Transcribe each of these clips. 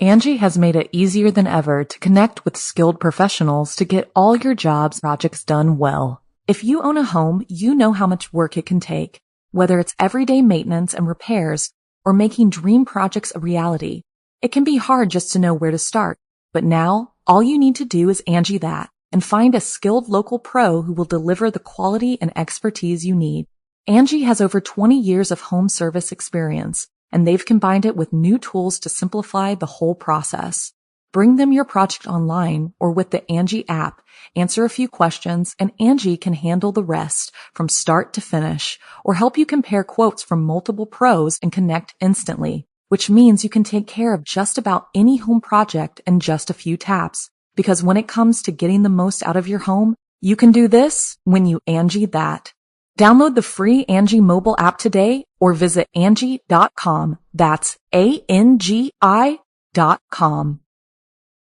Angie has made it easier than ever to connect with skilled professionals to get all your jobs projects done well. If you own a home, you know how much work it can take, whether it's everyday maintenance and repairs or making dream projects a reality. It can be hard just to know where to start, but now all you need to do is Angie that and find a skilled local pro who will deliver the quality and expertise you need. Angie has over 20 years of home service experience, and they've combined it with new tools to simplify the whole process. Bring them your project online or with the Angie app, answer a few questions, and Angie can handle the rest from start to finish, or help you compare quotes from multiple pros and connect instantly, which means you can take care of just about any home project in just a few taps. Because when it comes to getting the most out of your home, you can do this when you Angie that. Download the free Angie mobile app today or visit Angie.com. That's ANGI.com.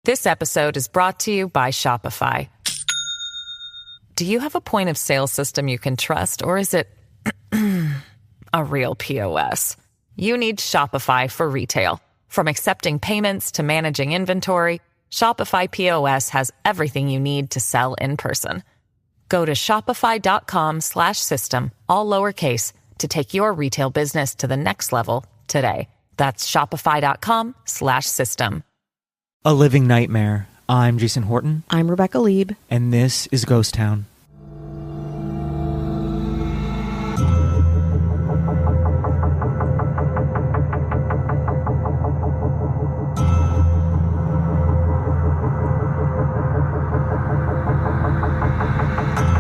This episode is brought to you by Shopify. Do you have a point of sale system you can trust, or is it a real POS? You need Shopify for retail. From accepting payments to managing inventory, Shopify POS has everything you need to sell in person. Go to shopify.com/system, all lowercase, to take your retail business to the next level today. That's shopify.com/system. A Living Nightmare. I'm Jason Horton. I'm Rebecca Lieb. And this is Ghost Town.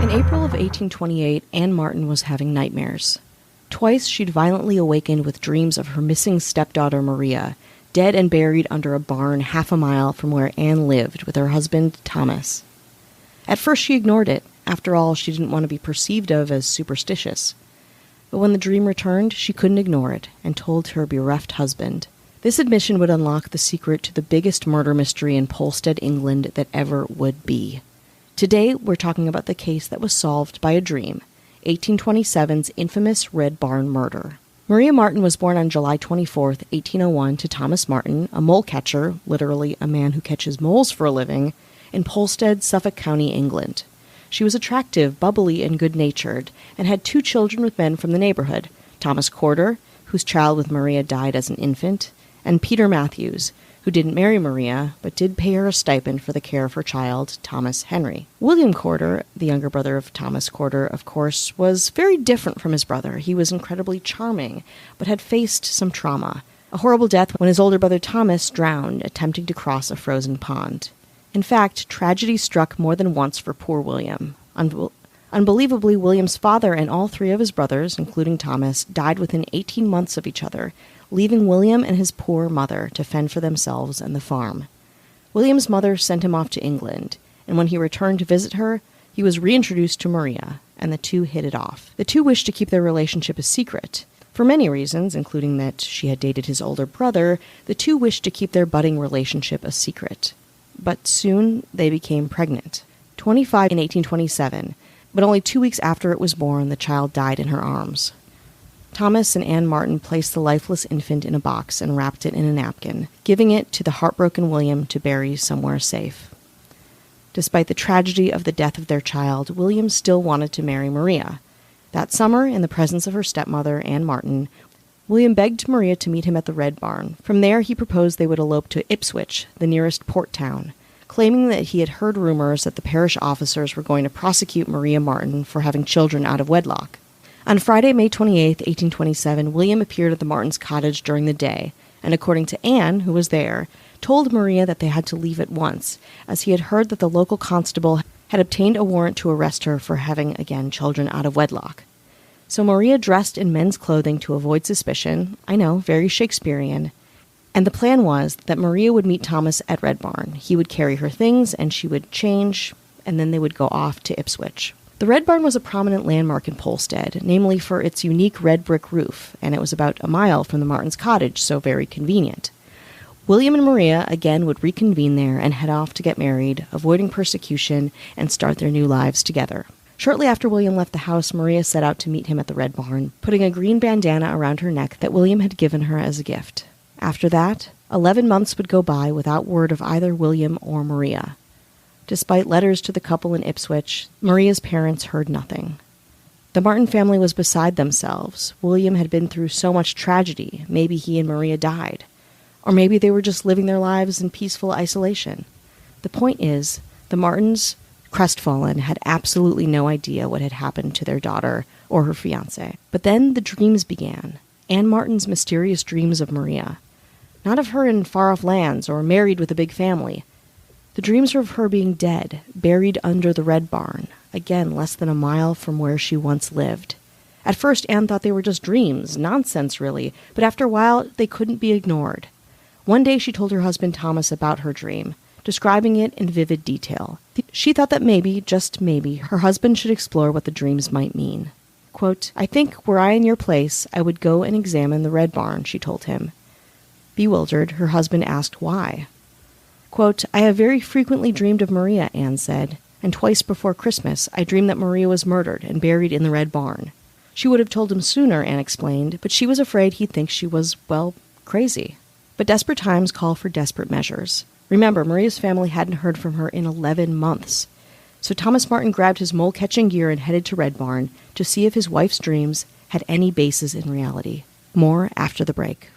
In April of 1828, Anne Martin was having nightmares. Twice she'd violently awakened with dreams of her missing stepdaughter Maria, dead and buried under a barn half a mile from where Anne lived with her husband, Thomas. At first she ignored it. After all, she didn't want to be perceived of as superstitious. But when the dream returned, she couldn't ignore it and told her bereft husband. This admission would unlock the secret to the biggest murder mystery in Polstead, England that ever would be. Today, we're talking about the case that was solved by a dream, 1827's infamous Red Barn murder. Maria Martin was born on July 24, 1801, to Thomas Martin, a mole catcher, literally a man who catches moles for a living, in Polstead, Suffolk County, England. She was attractive, bubbly, and good-natured, and had 2 children with men from the neighborhood, Thomas Corder, whose child with Maria died as an infant, and Peter Matthews, who didn't marry Maria, but did pay her a stipend for the care of her child, Thomas Henry. William Corder, the younger brother of Thomas Corder, of course, was very different from his brother. He was incredibly charming, but had faced some trauma. A horrible death when his older brother Thomas drowned, attempting to cross a frozen pond. In fact, tragedy struck more than once for poor William. Unbelievably, William's father and all 3 of his brothers, including Thomas, died within 18 months of each other, leaving William and his poor mother to fend for themselves and the farm. William's mother sent him off to England, and when he returned to visit her, he was reintroduced to Maria, and the 2 hit it off. The 2 wished to keep their relationship a secret. For many reasons, including that she had dated his older brother, the 2 wished to keep their budding relationship a secret. But soon they became pregnant. 25 in 1827, but only 2 weeks after it was born, the child died in her arms. Thomas and Anne Martin placed the lifeless infant in a box and wrapped it in a napkin, giving it to the heartbroken William to bury somewhere safe. Despite the tragedy of the death of their child, William still wanted to marry Maria. That summer, in the presence of her stepmother, Anne Martin, William begged Maria to meet him at the Red Barn. From there, he proposed they would elope to Ipswich, the nearest port town, claiming that he had heard rumors that the parish officers were going to prosecute Maria Martin for having children out of wedlock. On Friday, May 28, 1827, William appeared at the Martins' cottage during the day, and according to Anne, who was there, told Maria that they had to leave at once, as he had heard that the local constable had obtained a warrant to arrest her for having, again, children out of wedlock. So Maria dressed in men's clothing to avoid suspicion, I know, very Shakespearean, and the plan was that Maria would meet Thomas at Red Barn. He would carry her things, and she would change, and then they would go off to Ipswich. The Red Barn was a prominent landmark in Polstead, namely for its unique red brick roof, and it was about a mile from the Martins' cottage, so very convenient. William and Maria again would reconvene there and head off to get married, avoiding persecution, and start their new lives together. Shortly after William left the house, Maria set out to meet him at the Red Barn, putting a green bandana around her neck that William had given her as a gift. After that, 11 months would go by without word of either William or Maria. Despite letters to the couple in Ipswich, Maria's parents heard nothing. The Martin family was beside themselves. William had been through so much tragedy. Maybe he and Maria died. Or maybe they were just living their lives in peaceful isolation. The point is, the Martins, crestfallen, had absolutely no idea what had happened to their daughter or her fiancé. But then the dreams began. Anne Martin's mysterious dreams of Maria. Not of her in far-off lands or married with a big family. The dreams were of her being dead, buried under the Red Barn, again less than a mile from where she once lived. At first, Anne thought they were just dreams, nonsense really, but after a while, they couldn't be ignored. One day she told her husband Thomas about her dream, describing it in vivid detail. She thought that maybe, just maybe, her husband should explore what the dreams might mean. Quote, "I think, were I in your place, I would go and examine the Red Barn," she told him. Bewildered, her husband asked why. Quote, "I have very frequently dreamed of Maria," Anne said, "and twice before Christmas I dreamed that Maria was murdered and buried in the Red Barn." She would have told him sooner, Anne explained, but she was afraid he'd think she was, well, crazy. But desperate times call for desperate measures. Remember, Maria's family hadn't heard from her in 11 months. So Thomas Martin grabbed his mole-catching gear and headed to Red Barn to see if his wife's dreams had any basis in reality. More after the break.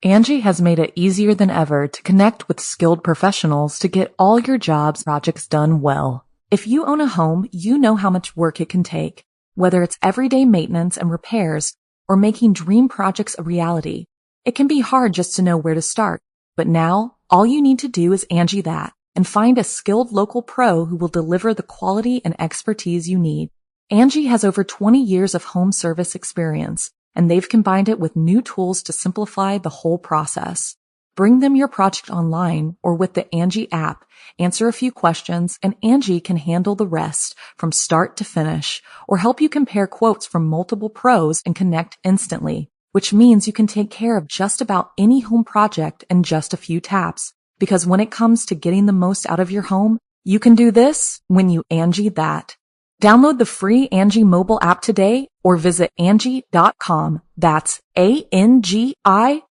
Angie has made it easier than ever to connect with skilled professionals to get all your jobs projects done well. If you own a home, you know how much work it can take, whether it's everyday maintenance and repairs or making dream projects a reality. It can be hard just to know where to start, but now all you need to do is Angie that and find a skilled local pro who will deliver the quality and expertise you need. Angie has over 20 years of home service experience, and they've combined it with new tools to simplify the whole process. Bring them your project online or with the Angie app, answer a few questions, and Angie can handle the rest from start to finish, or help you compare quotes from multiple pros and connect instantly, which means you can take care of just about any home project in just a few taps. Because when it comes to getting the most out of your home, you can do this when you Angie that. Download the free Angie mobile app today or visit Angie.com. That's ANGI.com.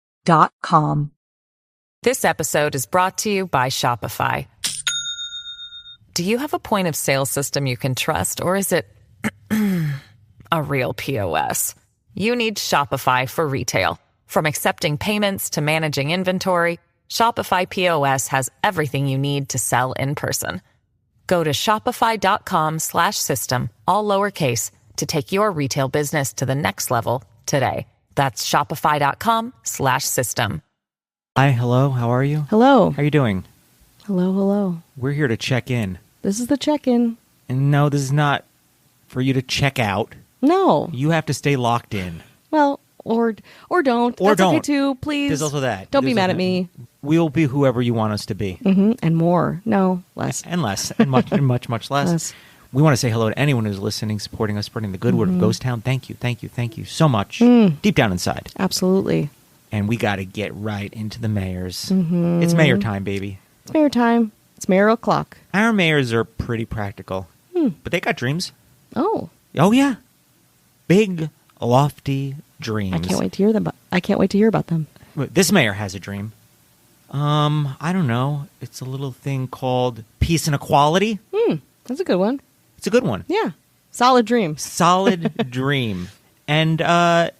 This episode is brought to you by Shopify. Do you have a point of sale system you can trust, or is it a real POS? You need Shopify for retail. From accepting payments to managing inventory, Shopify POS has everything you need to sell in person. Go to shopify.com/system, all lowercase, to take your retail business to the next level today. That's shopify.com/system. Hi, hello, how are you? Hello. How are you doing? Hello, hello. We're here to check in. This is the check-in. And no, this is not for you to check out. No. You have to stay locked in. Well, or don't. Or That's don't. okay too, please. There's also that. Don't be There's mad also at me. We'll be whoever you want us to be. And more. No, less. And less. And much, and much, much less. Less. We want to say hello to anyone who's listening, supporting us, spreading the good word of Ghost Town. Thank you, thank you, thank you so much. Deep down inside. Absolutely. And we got to get right into the mayors. It's mayor time, baby. It's mayor time. It's mayor o'clock. Our mayors are pretty practical. But they got dreams. Oh. Oh, yeah. Big, lofty dreams. I can't wait to hear them. I can't wait to hear about them. This mayor has a dream. I don't know. It's a little thing called peace and equality. That's a good one. It's a good one. Yeah. Solid dream. Solid dream. And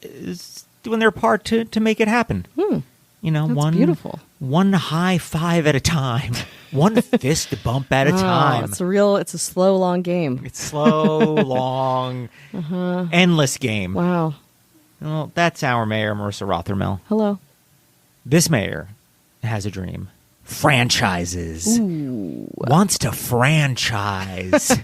is doing their part to make it happen. You know, That's beautiful. One high five at a time. One fist bump at a time. It's a slow, long game. It's slow, long, endless game. Wow. Well, that's our mayor, Marissa Rothermel. Hello. This mayor has a dream. Franchises. Wants to franchise.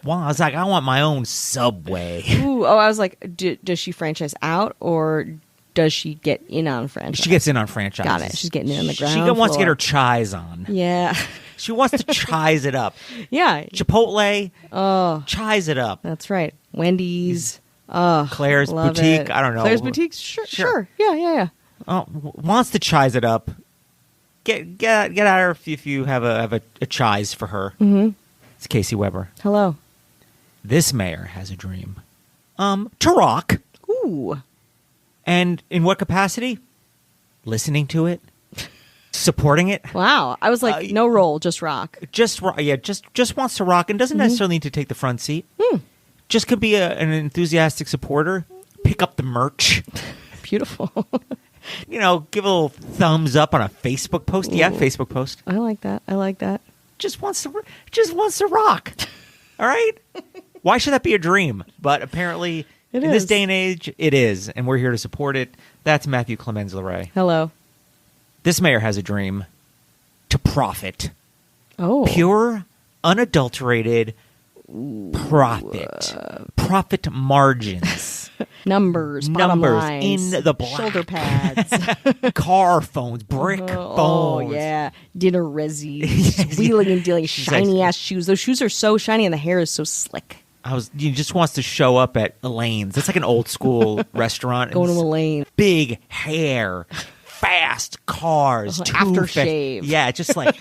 Well, I was like, I want my own Subway. Ooh. Oh, I was like, does she franchise out or does she get in on franchise? She gets in on franchises. Got it. She's getting in on the ground She wants to get floor. her chies on. Yeah. She wants to chies it up. Yeah. Chipotle, chies it up. That's right. Wendy's. Oh, Claire's love Boutique, it. I don't know. Claire's Boutique? Sure. Yeah. Wants to chies it up. Get at her if you have a chies for her. It's Casey Weber. Hello. This mayor has a dream. To rock. Ooh. And in what capacity? Listening to it. supporting it. Wow. I was like, no roll, just rock. Just wants to rock and doesn't necessarily need to take the front seat. Just could be an enthusiastic supporter. Pick up the merch. Beautiful. Give a little thumbs up on a Facebook post. Yeah, Facebook post. I like that. Just wants to rock. All right? Why should that be a dream? But apparently, in this day and age, it is, and we're here to support it. That's Matthew Clemens LeRae. Hello. This mayor has a dream to profit. Oh. Pure, unadulterated profit. Profit margins. Numbers, bottom lines, in the black. shoulder pads, Car phones, brick phones. Oh yeah, dinner resis, wheeling and dealing, shiny ass shoes. Those shoes are so shiny, and the hair is so slick. He just wants to show up at Elaine's. It's like an old school restaurant. Going to Elaine. Big hair, fast cars, aftershave. Yeah, just like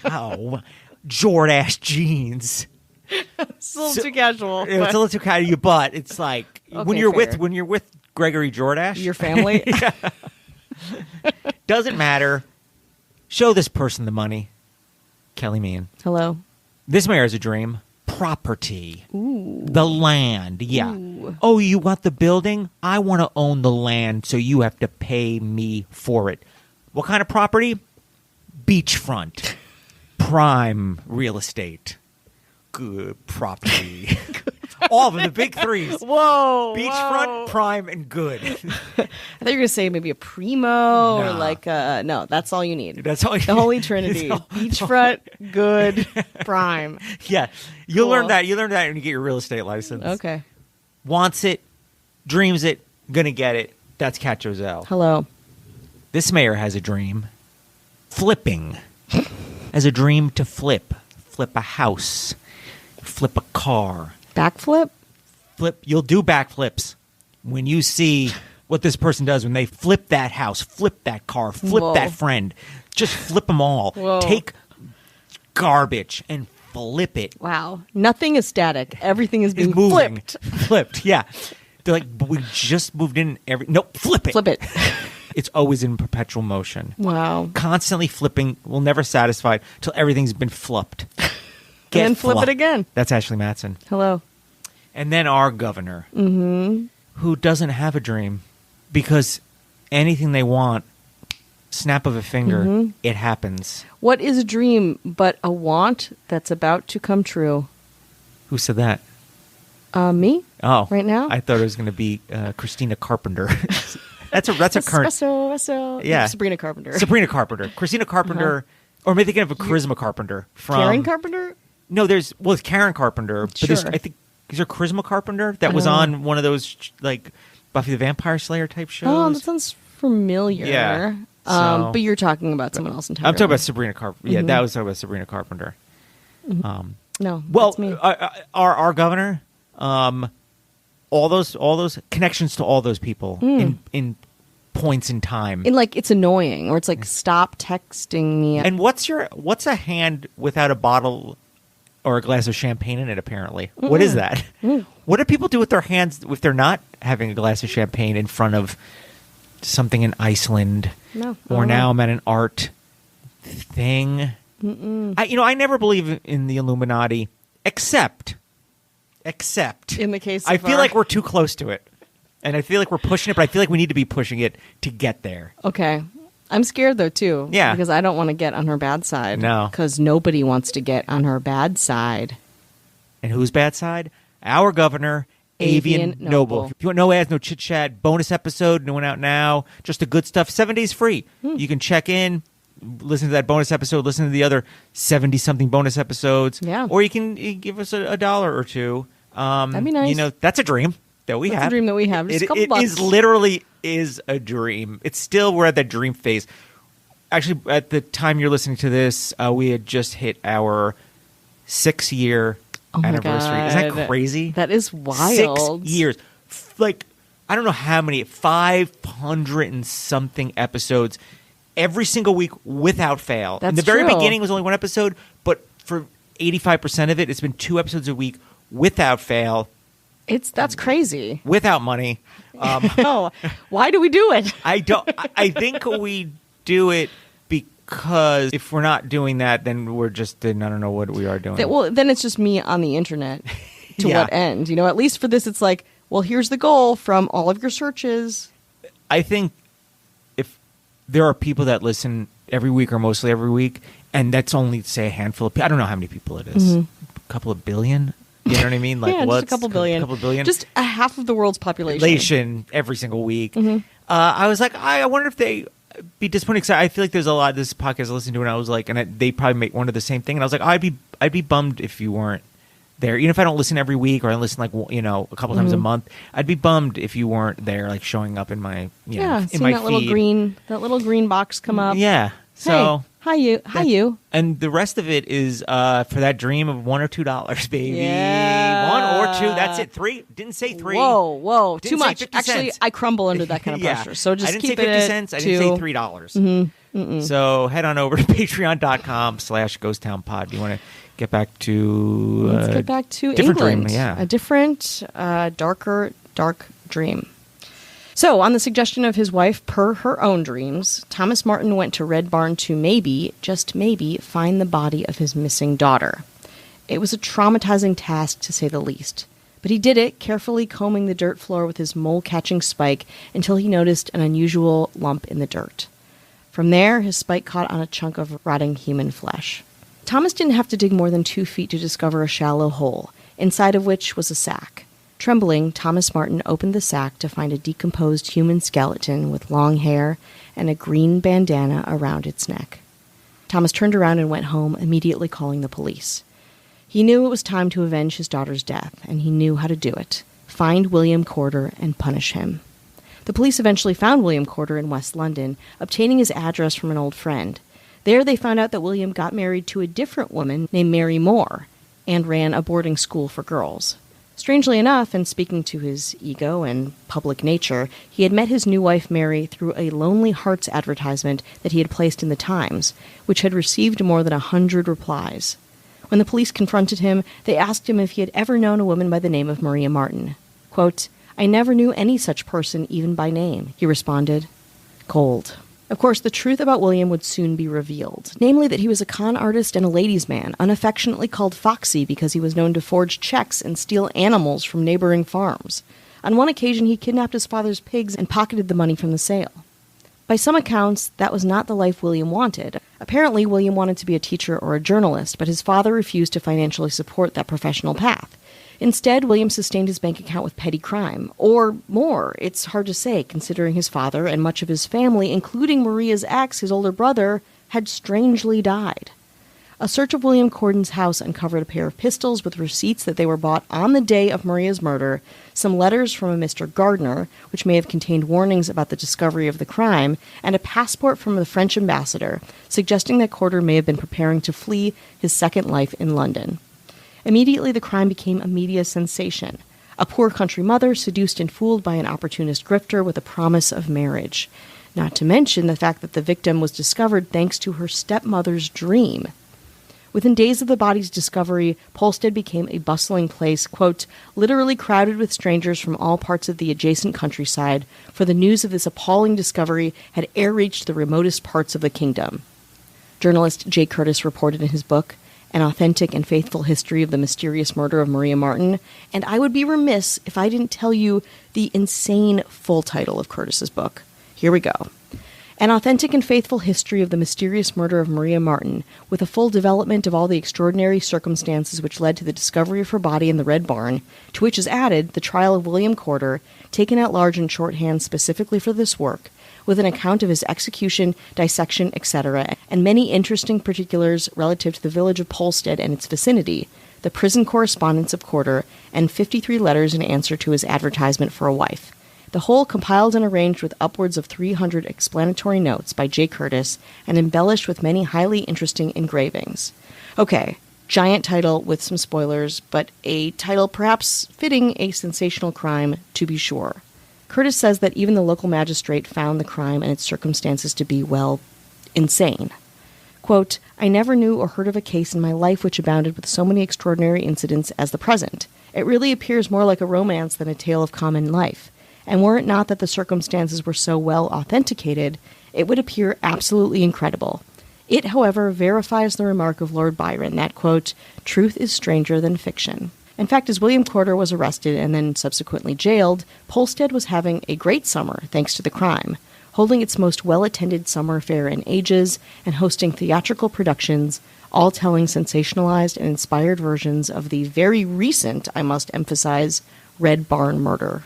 Jordache jeans. It's a little too casual. It's a little too casual, but it's like when you're fair. with Gregory Jordache, Your family. Doesn't matter. Show this person the money. Kelly Meehan. Hello. This mayor has a dream. Property. Ooh. The land. Yeah. Ooh. Oh, you want the building? I want to own the land, so you have to pay me for it. What kind of property? Beachfront. Prime real estate. Good property. All of them, the big threes. Whoa. Beachfront, prime, and good. I thought you were going to say maybe a primo or like no, that's all you need. That's all you The Holy Trinity. Beachfront, good, prime. Yeah. You'll Cool. learn that. You learn that when you get your real estate license. Okay. Wants it, dreams it, gonna get it. That's Kat Joselle. Hello. This mayor has a dream. Flipping. Has a dream to flip. Flip a house. Flip a car. Backflip? You'll do backflips when you see what this person does when they flip that house, flip that car, flip Whoa. that friend. Just flip them all. Whoa. Take garbage and flip it. Wow. Nothing is static. Everything is It's being moving. flipped. Yeah. They're like, but we just moved in Nope, flip it. Flip it. It's always in perpetual motion. Wow. Constantly flipping. We'll never satisfied till everything's been flipped. And then flip it again. That's Ashley Matson. Hello. And then our governor, who doesn't have a dream because anything they want, snap of a finger, it happens. What is a dream but a want that's about to come true? Who said that? Me? Oh, Right now? I thought it was going to be Christina Carpenter. that's a current. Espresso. Yeah. Sabrina Carpenter. Sabrina Carpenter, Christina Carpenter, or maybe thinking of a Charisma Carpenter from Karen Carpenter? No, it's Karen Carpenter, but there's, Sure. I think, is there Charisma Carpenter that was on one of those like Buffy the Vampire Slayer type shows? Oh, that sounds familiar. Yeah. So- But you're talking about someone else entirely. I'm talking about Sabrina Carpenter. Yeah, that was talking about Sabrina Carpenter. No, Well, that's me. our governor, all those connections to all those people in points in time. It's annoying, or it's like, stop texting me. And what's a hand without a bottle or a glass of champagne in it? Apparently, what is that? What do people do with their hands if they're not having a glass of champagne in front of something in Iceland? No, Or now I'm at an art thing. I never believe in the Illuminati, except in the case of I feel like we're too close to it. And I feel like we're pushing it, but I feel like we need to be pushing it to get there. Okay. I'm scared, though, too. Yeah. Because I don't want to get on her bad side. No. Because nobody wants to get on her bad side. And whose bad side? Our governor, Avian Avian Noble. Noble. If you want no ads, no chit chat, bonus episode, no one out now, just the good stuff. 7 days free. You can check in, listen to that bonus episode, listen to the other 70-something bonus episodes. Yeah. Or you can give us a $1 or $2. That'd be nice. That's a dream that we That's have. a dream that we have. Just a couple It bucks. is literally is a dream. It's still, we're at that dream phase. Actually, at the time you're listening to this, we had just hit our 6-year my anniversary. Isn't God. that crazy? That is wild. 6 years. Like, I don't know how many, 500 and something episodes every single week without fail. In That's the very true. beginning, it was only one episode, but for 85% of it, it's been 2 episodes a week without fail, That's crazy. without money. Oh, why do we do it? I think we do it Because if we're not doing that, then we're just, I don't know what we are doing. Well, then it's just me on the internet. To Yeah. what end? You know, at least for this, it's like, well, here's the goal from all of your searches. I think if there are people that listen every week or mostly every week, and that's only, say, a handful of people. I don't know how many people it is. A couple of billion? You know what I mean? Like, Yeah, just a couple billion. couple billion. Just a half of the world's population. Population every single week. I was like, I wonder if they be disappointed, because I feel like there's a lot of this podcast I listened to, and I was like, they probably make one of the same thing, and I was like, I'd be bummed if you weren't there. Even if I don't listen every week, or I listen, like, you know, a couple times a month, I'd be bummed if you weren't there, like, showing up in my, you know, in seeing my that feed. little green box come up. Yeah. So Hey, hi you. And the rest of it is for that dream of $1 or $2, baby. Yeah. 1 or 2. That's it. 3. Didn't say 3. Whoa, Didn't too say much. 50 Actually, cents. I crumble under that kind of Yeah. pressure. So just I didn't keep say 50 it cents. I to, didn't say $3. So head on over to patreon.com/ghosttownpod. Do you want to get back to Let's get back to different England. dream? Yeah. A different, dark dream. So, on the suggestion of his wife, per her own dreams, Thomas Martin went to Red Barn to maybe, just maybe, find the body of his missing daughter. It was a traumatizing task, to say the least. But he did it, carefully combing the dirt floor with his mole-catching spike until he noticed an unusual lump in the dirt. From there, his spike caught on a chunk of rotting human flesh. Thomas didn't have to dig more than 2 feet to discover a shallow hole, inside of which was a sack. Trembling, Thomas Martin opened the sack to find a decomposed human skeleton with long hair and a green bandana around its neck. Thomas turned around and went home, immediately calling the police. He knew it was time to avenge his daughter's death, and he knew how to do it. Find William Corder and punish him. The police eventually found William Corder in West London, obtaining his address from an old friend. There they found out that William got married to a different woman named Mary Moore and ran a boarding school for girls. Strangely enough, and speaking to his ego and public nature, he had met his new wife Mary through a Lonely Hearts advertisement that he had placed in the Times, which had received more than 100 replies. When the police confronted him, they asked him if he had ever known a woman by the name of Maria Martin. Quote, "I never knew any such person, even by name," he responded. Cold. Of course, the truth about William would soon be revealed, namely that he was a con artist and a ladies' man, unaffectionately called Foxy because he was known to forge checks and steal animals from neighboring farms. On one occasion, he kidnapped his father's pigs and pocketed the money from the sale. By some accounts, that was not the life William wanted. Apparently, William wanted to be a teacher or a journalist, but his father refused to financially support that professional path. Instead, William sustained his bank account with petty crime. Or more. It's hard to say, considering his father and much of his family, including Maria's ex, his older brother, had strangely died. A search of William Corden's house uncovered a pair of pistols with receipts that they were bought on the day of Maria's murder, some letters from a Mr. Gardner, which may have contained warnings about the discovery of the crime, and a passport from the French ambassador, suggesting that Corder may have been preparing to flee his second life in London. Immediately, the crime became a media sensation. A poor country mother seduced and fooled by an opportunist grifter with a promise of marriage. Not to mention the fact that the victim was discovered thanks to her stepmother's dream. Within days of the body's discovery, Polstead became a bustling place, quote, literally crowded with strangers from all parts of the adjacent countryside, for the news of this appalling discovery had air-reached the remotest parts of the kingdom. Journalist Jay Curtis reported in his book, An Authentic and Faithful History of the Mysterious Murder of Maria Martin, and I would be remiss if I didn't tell you the insane full title of Curtis's book. Here we go. An Authentic and Faithful History of the Mysterious Murder of Maria Martin, with a full development of all the extraordinary circumstances which led to the discovery of her body in the Red Barn, to which is added the trial of William Corder, taken at large in shorthand specifically for this work, with an account of his execution, dissection, etc., and many interesting particulars relative to the village of Polstead and its vicinity, the prison correspondence of Corder, and 53 letters in answer to his advertisement for a wife. The whole compiled and arranged with upwards of 300 explanatory notes by Jay Curtis and embellished with many highly interesting engravings. Okay, giant title with some spoilers, but a title perhaps fitting a sensational crime, to be sure. Curtis says that even the local magistrate found the crime and its circumstances to be, well, insane. Quote, I never knew or heard of a case in my life which abounded with so many extraordinary incidents as the present. It really appears more like a romance than a tale of common life. And were it not that the circumstances were so well authenticated, it would appear absolutely incredible. It, however, verifies the remark of Lord Byron that, quote, truth is stranger than fiction. In fact, as William Corder was arrested and then subsequently jailed, Polstead was having a great summer thanks to the crime, holding its most well-attended summer fair in ages and hosting theatrical productions, all telling sensationalized and inspired versions of the very recent, I must emphasize, Red Barn murder.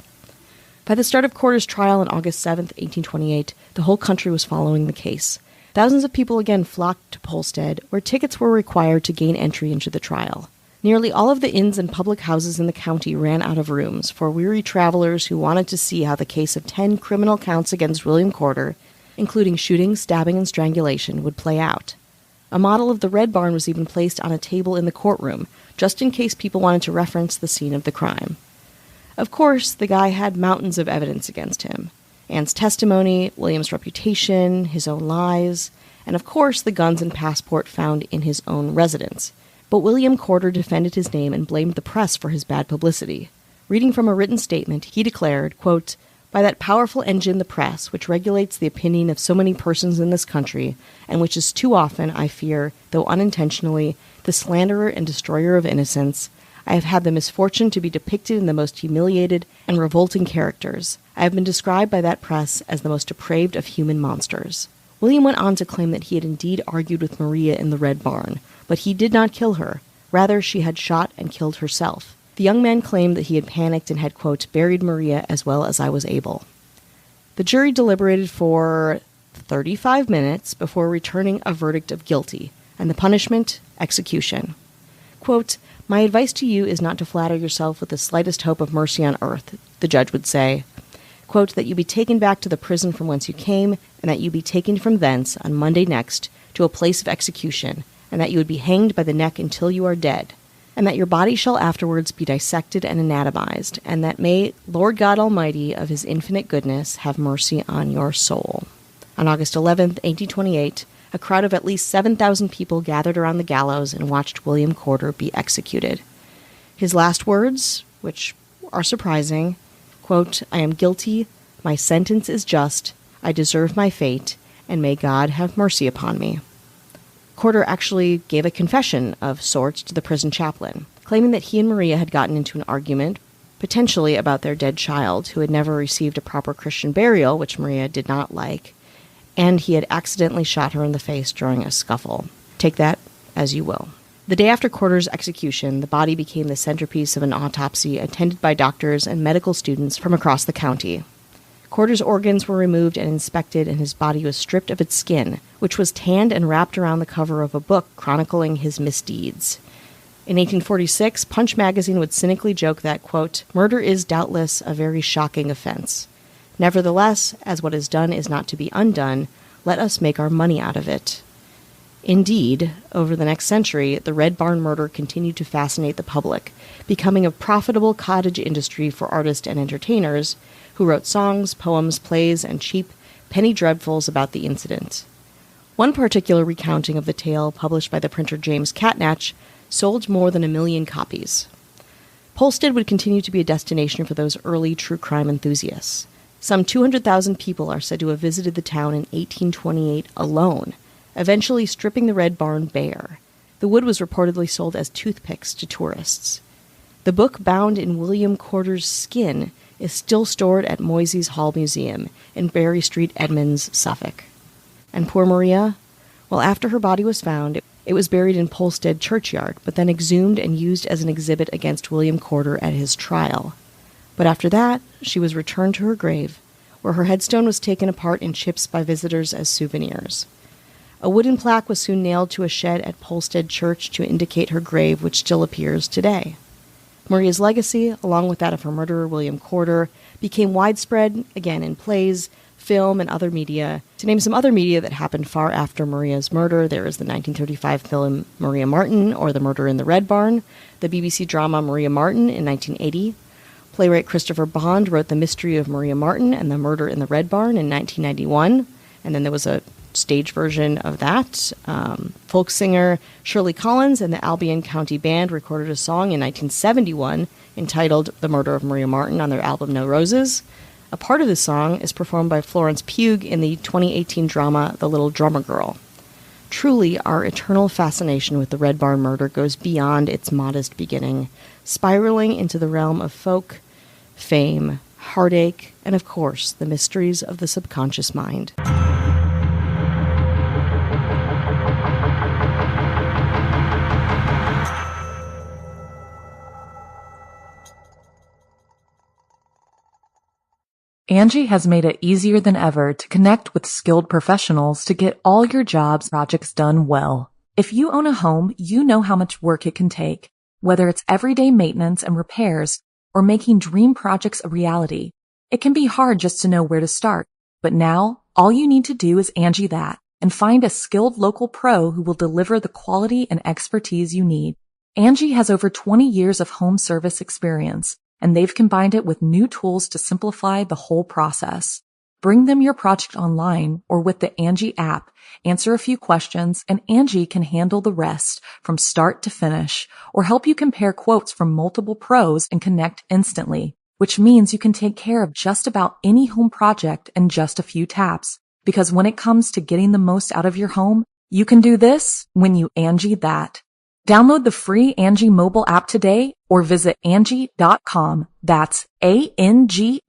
By the start of Corder's trial on August 7th, 1828, the whole country was following the case. Thousands of people again flocked to Polstead, where tickets were required to gain entry into the trial. Nearly all of the inns and public houses in the county ran out of rooms for weary travelers who wanted to see how the case of 10 criminal counts against William Corder, including shooting, stabbing, and strangulation, would play out. A model of the Red Barn was even placed on a table in the courtroom, just in case people wanted to reference the scene of the crime. Of course, the guy had mountains of evidence against him. Anne's testimony, William's reputation, his own lies, and of course the guns and passport found in his own residence. But William Corder defended his name and blamed the press for his bad publicity. Reading from a written statement, he declared, quote, by that powerful engine, the press, which regulates the opinion of so many persons in this country, and which is too often, I fear, though unintentionally, the slanderer and destroyer of innocence, I have had the misfortune to be depicted in the most humiliated and revolting characters. I have been described by that press as the most depraved of human monsters. William went on to claim that he had indeed argued with Maria in the Red Barn, but he did not kill her. Rather, she had shot and killed herself. The young man claimed that he had panicked and had, quote, buried Maria as well as I was able. The jury deliberated for 35 minutes before returning a verdict of guilty, and the punishment, execution. Quote, my advice to you is not to flatter yourself with the slightest hope of mercy on earth, the judge would say. Quote, that you be taken back to the prison from whence you came, and that you be taken from thence, on Monday next, to a place of execution, and that you would be hanged by the neck until you are dead, and that your body shall afterwards be dissected and anatomized, and that may Lord God Almighty of his infinite goodness have mercy on your soul. On August 11th, 1828, a crowd of at least 7,000 people gathered around the gallows and watched William Corder be executed. His last words, which are surprising, quote, I am guilty, my sentence is just, I deserve my fate, and may God have mercy upon me. Corder actually gave a confession of sorts to the prison chaplain, claiming that he and Maria had gotten into an argument, potentially about their dead child, who had never received a proper Christian burial, which Maria did not like, and he had accidentally shot her in the face during a scuffle. Take that as you will. The day after Corder's execution, the body became the centerpiece of an autopsy attended by doctors and medical students from across the county. Corder's organs were removed and inspected, and his body was stripped of its skin, which was tanned and wrapped around the cover of a book chronicling his misdeeds. In 1846, Punch magazine would cynically joke that, quote, murder is doubtless a very shocking offense. Nevertheless, as what is done is not to be undone, let us make our money out of it. Indeed, over the next century, the Red Barn murder continued to fascinate the public, becoming a profitable cottage industry for artists and entertainers who wrote songs, poems, plays, and cheap penny dreadfuls about the incident. One particular recounting of the tale, published by the printer James Catnach, sold more than 1 million copies. Polstead would continue to be a destination for those early true crime enthusiasts. Some 200,000 people are said to have visited the town in 1828 alone, eventually stripping the Red Barn bare. The wood was reportedly sold as toothpicks to tourists. The book bound in William Corder's skin is still stored at Moysey's Hall Museum in Berry Street, Edmonds, Suffolk. And poor Maria? Well, after her body was found, it was buried in Polstead churchyard, but then exhumed and used as an exhibit against William Corder at his trial. But after that, she was returned to her grave, where her headstone was taken apart in chips by visitors as souvenirs. A wooden plaque was soon nailed to a shed at Polstead Church to indicate her grave, which still appears today. Maria's legacy, along with that of her murderer, William Corder, became widespread, again in plays, film, and other media. To name some other media that happened far after Maria's murder, there is the 1935 film Maria Martin, or The Murder in the Red Barn, the BBC drama Maria Martin in 1980. Playwright Christopher Bond wrote The Mystery of Maria Martin and The Murder in the Red Barn in 1991, and then there was a stage version of that. Folk singer Shirley Collins and the Albion County Band recorded a song in 1971 entitled The Murder of Maria Martin on their album No Roses. A part of this song is performed by Florence Pugh in the 2018 drama The Little Drummer Girl. Truly, our eternal fascination with the Red Barn murder goes beyond its modest beginning, spiraling into the realm of folk, fame, heartache, and of course, the mysteries of the subconscious mind. Angie has made it easier than ever to connect with skilled professionals to get all your jobs projects done well. If you own a home, you know how much work it can take, whether it's everyday maintenance and repairs or making dream projects a reality. It can be hard just to know where to start, but now all you need to do is Angie that and find a skilled local pro who will deliver the quality and expertise you need. Angie has over 20 years of home service experience, and they've combined it with new tools to simplify the whole process. Bring them your project online or with the Angie app, answer a few questions, and Angie can handle the rest from start to finish or help you compare quotes from multiple pros and connect instantly, which means you can take care of just about any home project in just a few taps. Because when it comes to getting the most out of your home, you can do this when you Angie that. Download the free Angie mobile app today or visit Angie.com. That's ANGI.com.